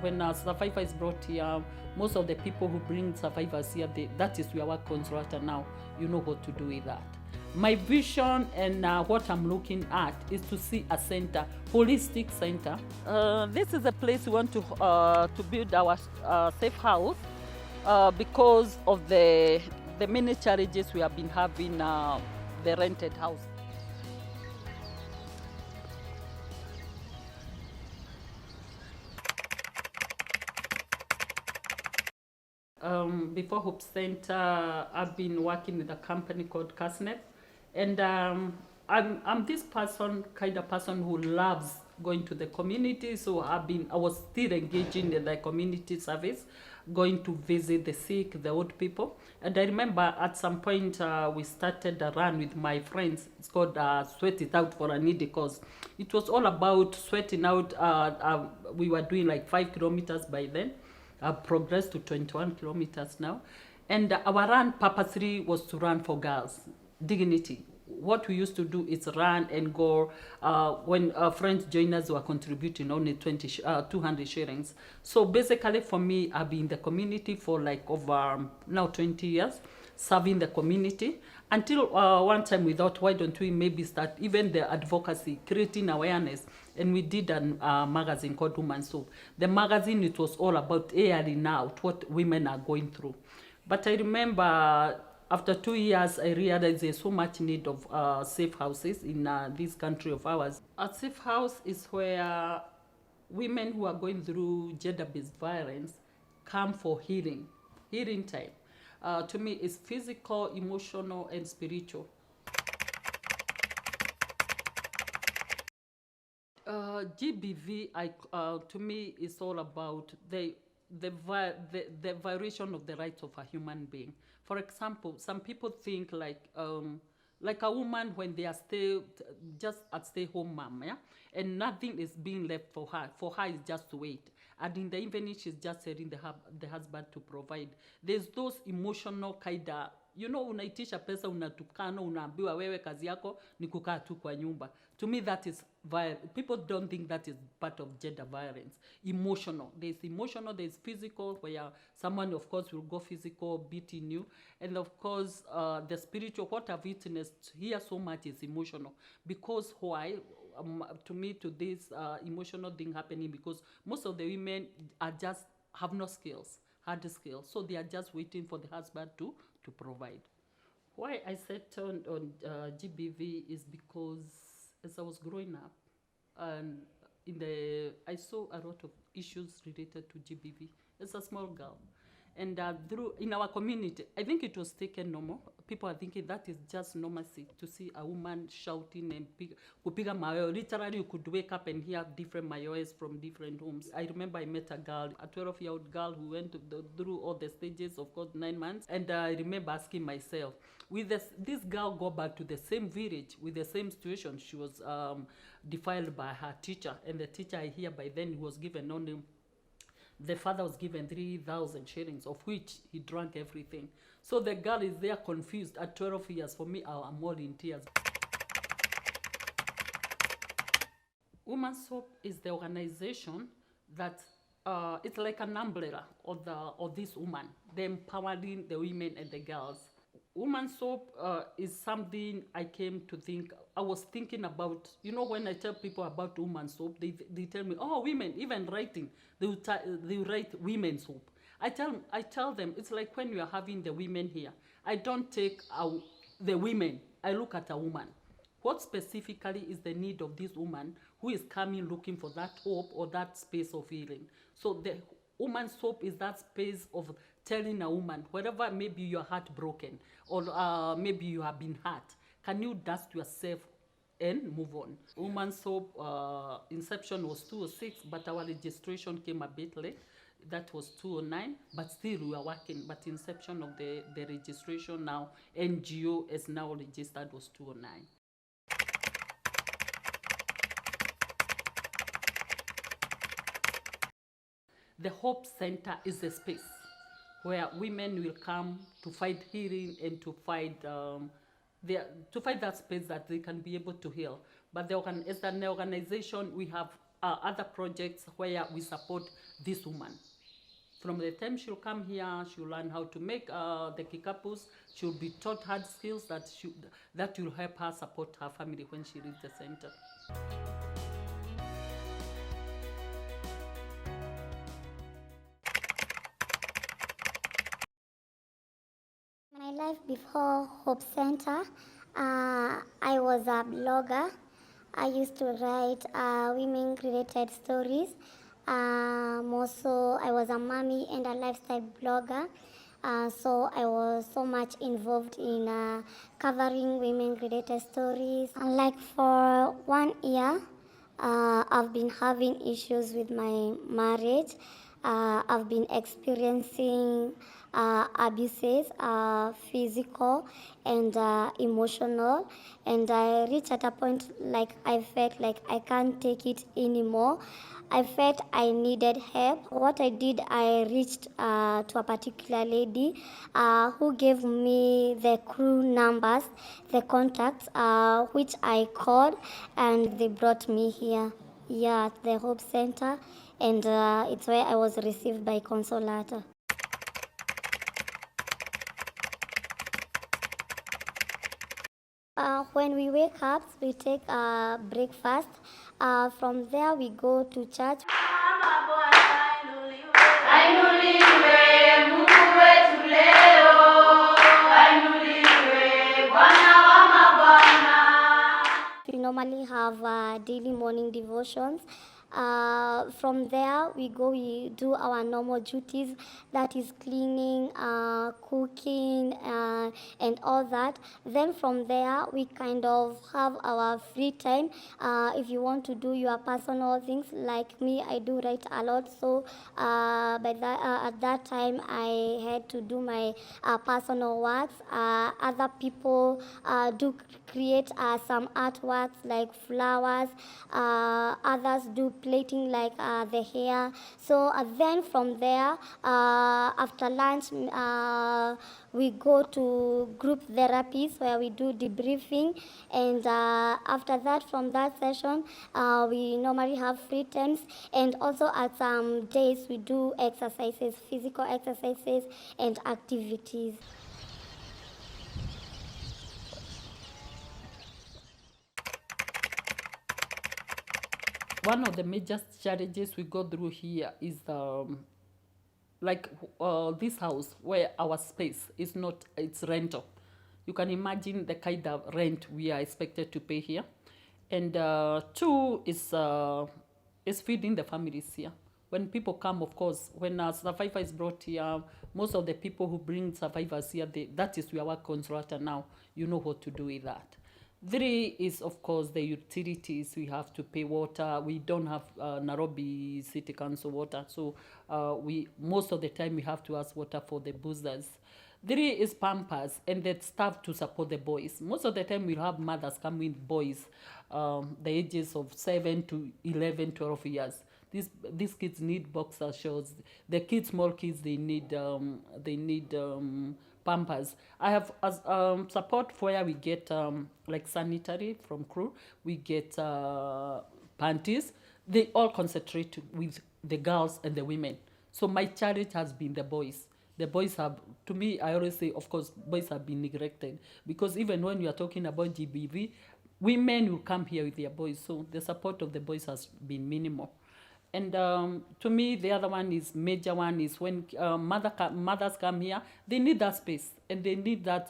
when a survivor is brought here, most of the people who bring survivors here, that is your work consultant now. You know what to do with that. My vision and what I'm looking at is to see a center, holistic center. This is a place we want to build our safe house because of the many challenges we have been having the rented house. Before Hope Center, I've been working with a company called Casnet, and I'm this kind of person who loves going to the community. So I was still engaging in the community service, going to visit the sick, the old people. And I remember at some point we started a run with my friends. It's called Sweat It Out for a Needy Cause. It was all about sweating out. We were doing like 5 kilometers by then. I've progressed to 21 kilometers now. And our run purposely was to run for girls, dignity. What we used to do is run and go when friends join us were contributing only 200 shillings. So basically for me, I've been in the community for like over now 20 years, serving the community until one time we thought, why don't we maybe start even the advocacy, creating awareness. And we did a magazine called Woman's Hope. The magazine, it was all about airing out what women are going through. But I remember after 2 years, I realized there's so much need of safe houses in this country of ours. A safe house is where women who are going through gender-based violence come for healing time. To me, it's physical, emotional, and spiritual. GBV, to me, is all about the violation of the rights of a human being. For example, some people think like a woman when they are just a stay-home mom, yeah, and nothing is being left for her. For her, is just to wait. And in the evening, she's just telling the husband to provide. There's those emotional kind of, unaitisha pesa, unatukana, unaambiwa wewe kazi yako ni kukaa tu kwa nyumba. To me, that is people don't think that is part of gender violence. Emotional. There's physical, where someone, of course, will go physical, beating you. And of course, the spiritual, what I've witnessed here so much is emotional. Because why? To me, to this emotional thing happening, because most of the women have no skills, hard skills. So they are just waiting for the husband to provide. Why I settled on GBV is because as I was growing up, and I saw a lot of issues related to GBV. As a small girl, and in our community, I think it was taken normal. People are thinking that is just normalcy to see a woman shouting and kupiga mayowe. Literally, you could wake up and hear different mayowes from different homes. I remember I met a girl, a 12-year-old girl who went through all the stages of course 9 months, and I remember asking myself, will this girl go back to the same village with the same situation? She was defiled by her teacher, and the teacher I hear by then was given only. The father was given 3,000 shillings, of which he drank everything. So the girl is there confused at 12 years. For me, I'm all in tears. Women's Hope is the organization that it's like an umbrella of this woman, the empowering the women and the girls. Women's Hope is something I came to think. I was thinking about, when I tell people about Women's Hope, they tell me, oh, women, even writing, they write Women's Hope. I tell them, it's like when you are having the women here. I don't take the women, I look at a woman. What specifically is the need of this woman who is coming looking for that hope or that space of healing? So the Woman's Hope is that space of telling a woman, wherever maybe you're heartbroken or maybe you have been hurt, can you dust yourself and move on? Woman's Hope inception was 2006, but our registration came a bit late. That was 2009, but still we are working. But inception of the registration now, NGO is now registered, was 2009. The Hope Center is a space where women will come to find healing and to find that space that they can be able to heal. But as an organization, we have other projects where we support this woman. From the time she'll come here, she'll learn how to make the kikapus. She'll be taught hard skills that will help her support her family when she leaves the center. My life before Hope Center, I was a blogger. I used to write women-related stories. Also, I was a mommy and a lifestyle blogger. So I was so much involved in covering women-related stories. And like for 1 year, I've been having issues with my marriage. I've been experiencing abuses, physical and emotional, and I reached at a point like I felt like I can't take it anymore. I felt I needed help. What I did, I reached to a particular lady who gave me the crew numbers, the contacts, which I called, and they brought me here, at the Hope Center, and it's where I was received by Consolata. When we wake up, we take breakfast. From there, we go to church. We normally have daily morning devotions. From there, we do our normal duties, that is cleaning, cooking, and all that. Then from there, we kind of have our free time. If you want to do your personal things, like me, I do write a lot. So at that time, I had to do my personal works. Other people do create some artworks like flowers. Others do plating like the hair. So then from there, after lunch, we go to group therapies where we do debriefing, and after that, from that session, we normally have free times, and also at some days we do exercises, physical exercises and activities. One of the major challenges we go through here is like this house where our space is not, it's rental. You can imagine the kind of rent we are expected to pay here. And two is feeding the families here. When people come, of course, when a survivor is brought here, most of the people who bring survivors here, that is your work contractor now. You know what to do with that. Three is, of course, the utilities. We have to pay water. We don't have Nairobi City Council water, so we most of the time we have to ask water for the boozers. Three is Pampers and the staff to support the boys. Most of the time we have mothers come with boys, the ages of 7 to 11, 12 years. These kids need boxer shorts. The kids, small kids, they need Pampers. I have support where we get like sanitary from crew. We get panties. They all concentrate with the girls and the women. So my challenge has been the boys. The boys have, to me, I always say, of course, boys have been neglected, because even when you are talking about GBV, women will come here with their boys. So the support of the boys has been minimal. And to me, the other one is major one is when mothers come here, they need that space and they need that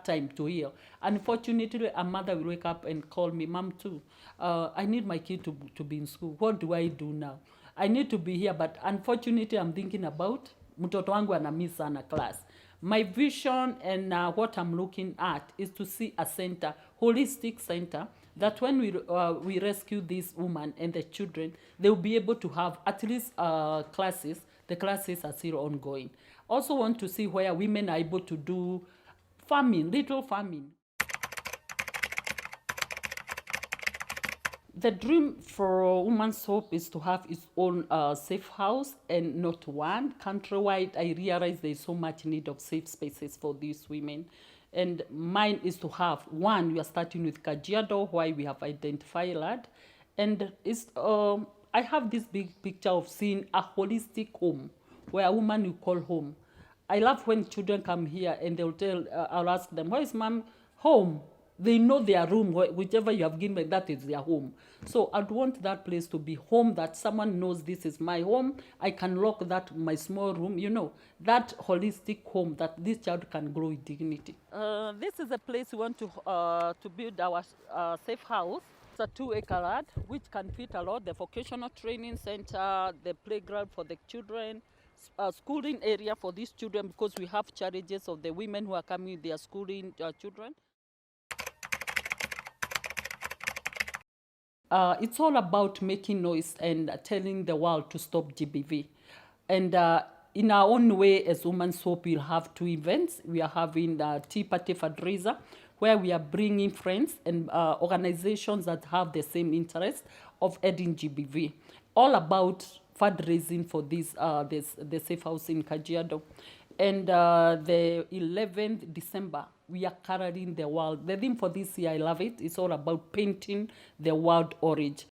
time to heal. Unfortunately, a mother will wake up and call me, Mom, too. I need my kid to be in school. What do I do now? I need to be here, but unfortunately, I'm thinking about mtoto wangu anamiss sana class. My vision and what I'm looking at is to see a center, holistic center, that when we rescue this woman and the children, they will be able to have at least classes. The classes are still ongoing. Also want to see where women are able to do farming, little farming. The dream for Women's Hope is to have its own safe house, and not one. Countrywide, I realize there is so much need of safe spaces for these women. And mine is to have one. We are starting with Kajiado, why we have identified land, And I have this big picture of seeing a holistic home where a woman you call home. I love when children come here and they'll tell, I'll ask them, where is mom home? They know their room, whichever you have given me, that is their home. So I'd want that place to be home, that someone knows this is my home. I can lock that my small room, that holistic home that this child can grow with dignity. This is a place we want to build our safe house. It's a 2-acre lot, which can fit a lot. The vocational training center, the playground for the children, schooling area for these children, because we have challenges of the women who are coming with their schooling children. It's all about making noise and telling the world to stop GBV. And in our own way, as Women's Hope, we'll have 2 events. We are having the Tea Party fundraiser, where we are bringing friends and organizations that have the same interest of ending GBV, all about fundraising for the safe house in Kajiado. And the 11th December, we are coloring the world. The theme for this year, I love it. It's all about painting the world orange.